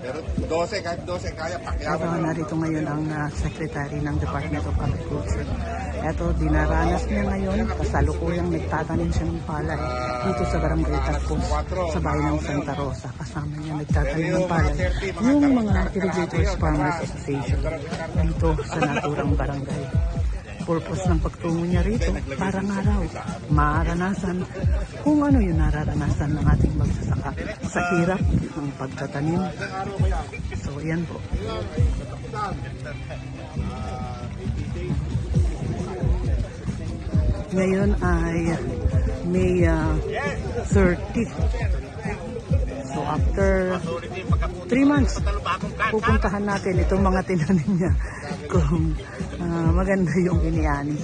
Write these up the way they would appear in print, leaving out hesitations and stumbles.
Pero 12, kahit 12 kaya, pakyawan. Ito, narito ngayon ang Secretary ng Department of Agriculture. Ito, dinaranas niya ngayon, kasalukuyang nagtatanim siya ng palay dito sa Barangay Tapos, sa bayan ng Santa Rosa. Kasama niya nagtatanim ng palay yung mga Irrigators Farmers Association dito sa naturang barangay. Purpose ng pagtungo niya rito para nga raw maranasan kung ano yung nararanasan ng ating magsasaka sa hirap ng pagtatanim. So yan po. Ngayon ay May 30. So after 3 months, pupuntahan natin itong mga tinanim niya kung maganda yung iniani.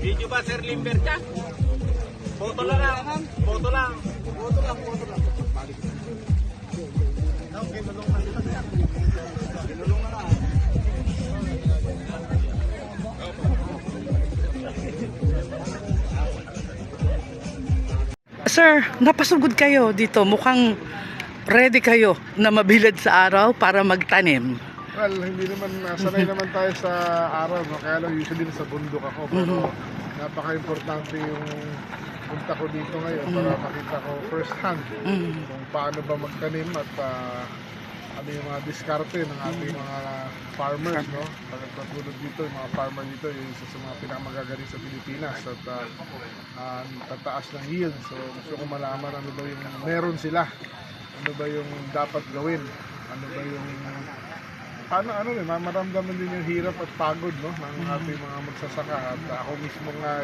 Video ba, Sir Limberta? Foto lang. Foto lang. Foto lang. Foto lang. Sir, napasugod kayo dito. Mukhang ready kayo na mabilad sa araw para magtanim. Well, hindi naman, sanay naman tayo sa araw, no? Kaya lang usually sa bundok ako, pero napaka-importante yung punta ko dito ngayon para makita ko first hand kung paano ba magtanim at ano yung mga diskarte ng ating mga farmers, no? Pagkatulad dito, yung mga farmer dito, yung isa sa mga pinakamagagaling sa Pilipinas at tataas ng yield. So gusto ko malaman ano ba yung meron sila, ano ba yung dapat gawin, ano ba yung paano maramdaman din yung hirap at pagod, no, ng ating mga magsasaka. At ako mismo nga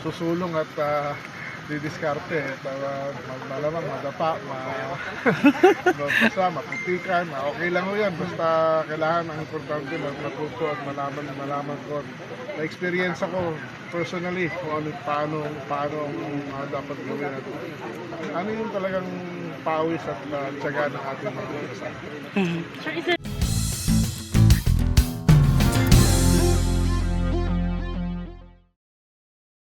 susulong at didiskarte at malamang madapa, mabasa, maputikan, okay lang ho yan. Basta kailangan, ang importante matuto at malaman ko, na-experience ako personally kung paano ang dapat gawin at ano yung talagang pawis at tiyaga ng ating mga magsasaka.